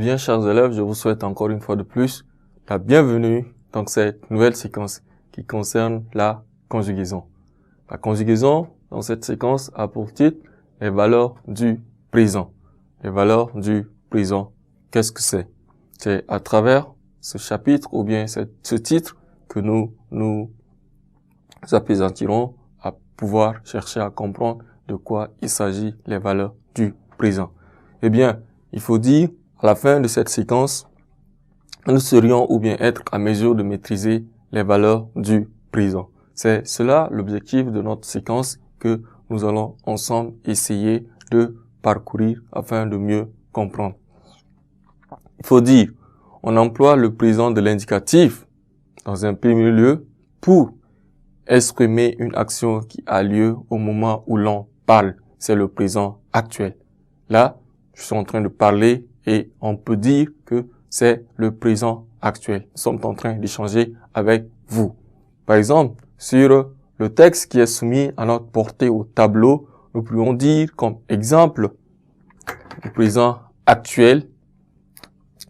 Bien, chers élèves, je vous souhaite encore une fois de plus la bienvenue dans cette nouvelle séquence qui concerne la conjugaison. La conjugaison, dans cette séquence, a pour titre les valeurs du présent. Les valeurs du présent, qu'est-ce que c'est? C'est à travers ce chapitre ou bien ce titre que nous apaisantirons à pouvoir chercher à comprendre de quoi il s'agit les valeurs du présent. Eh bien, il faut dire, à la fin de cette séquence, nous serions ou bien être à mesure de maîtriser les valeurs du présent. C'est cela l'objectif de notre séquence que nous allons ensemble essayer de parcourir afin de mieux comprendre. Il faut dire, on emploie le présent de l'indicatif dans un premier lieu pour exprimer une action qui a lieu au moment où l'on parle. C'est le présent actuel. Là, je suis en train de parler et on peut dire que c'est le présent actuel. Nous sommes en train d'échanger avec vous. Par exemple, sur le texte qui est soumis à notre portée au tableau, nous pourrions dire comme exemple le présent actuel.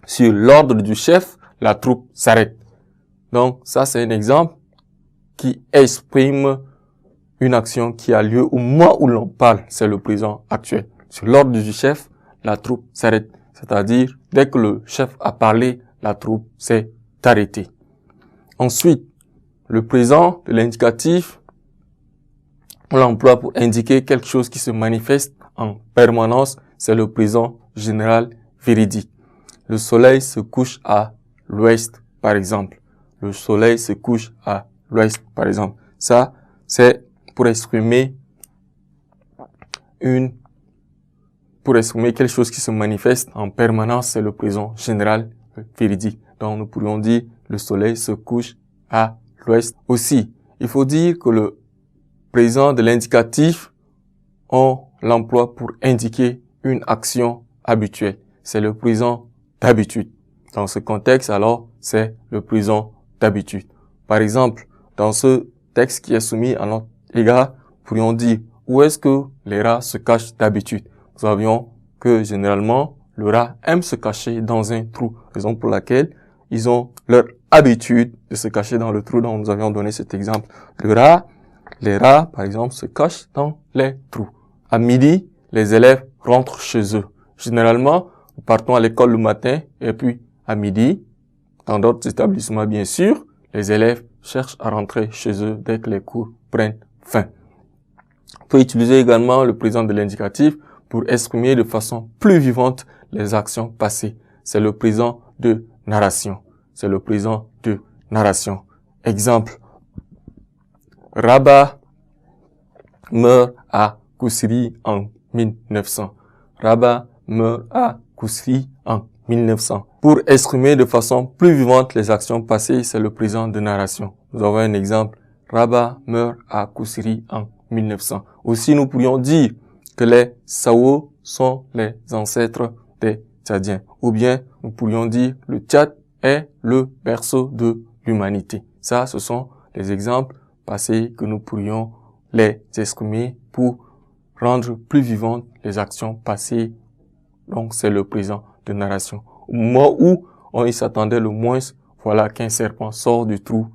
Sur l'ordre du chef, la troupe s'arrête. Donc, ça, c'est un exemple qui exprime une action qui a lieu au moment où l'on parle. C'est le présent actuel. Sur l'ordre du chef, la troupe s'arrête. C'est-à-dire, dès que le chef a parlé, la troupe s'est arrêtée. Ensuite, le présent de l'indicatif, on l'emploie pour indiquer quelque chose qui se manifeste en permanence. C'est le présent général véridique. Le soleil se couche à l'ouest, par exemple. Le soleil se couche à l'ouest, par exemple. Ça, c'est pour exprimer quelque chose qui se manifeste en permanence, c'est le présent général véridique. Donc, nous pourrions dire le soleil se couche à l'ouest. Aussi, il faut dire que le présent de l'indicatif, on l'emploie pour indiquer une action habituelle. C'est le présent d'habitude. Dans ce contexte, alors, c'est le présent d'habitude. Par exemple, dans ce texte qui est soumis à notre égard, nous pourrions dire où est-ce que les rats se cachent d'habitude. Nous savions que généralement, le rat aime se cacher dans un trou, raison pour laquelle ils ont leur habitude de se cacher dans le trou dont nous avions donné cet exemple. Les rats, par exemple, se cachent dans les trous. À midi, les élèves rentrent chez eux. Généralement, nous partons à l'école le matin et puis à midi, dans d'autres établissements bien sûr, les élèves cherchent à rentrer chez eux dès que les cours prennent fin. On peut utiliser également le présent de l'indicatif pour exprimer de façon plus vivante les actions passées. C'est le présent de narration. C'est le présent de narration. Exemple. Rabat meurt à Kousri en 1900. Rabat meurt à Kousri en 1900. Pour exprimer de façon plus vivante les actions passées, c'est le présent de narration. Nous avons un exemple. Rabat meurt à Kousri en 1900. Aussi, nous pourrions dire que les Sao sont les ancêtres des Tchadiens. Ou bien, nous pourrions dire le Tchad est le berceau de l'humanité. Ça, ce sont les exemples passés que nous pourrions les exprimer pour rendre plus vivantes les actions passées. Donc, c'est le présent de narration. Au moment où on y s'attendait le moins, voilà qu'un serpent sort du trou,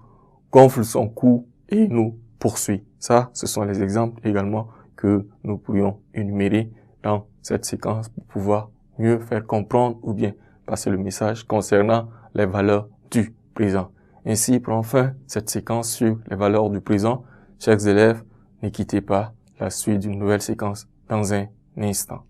gonfle son cou et nous poursuit. Ça, ce sont les exemples également que nous pourrions énumérer dans cette séquence pour pouvoir mieux faire comprendre ou bien passer le message concernant les valeurs du présent. Ainsi prend fin cette séquence sur les valeurs du présent. Chers élèves, ne quittez pas la suite d'une nouvelle séquence dans un instant.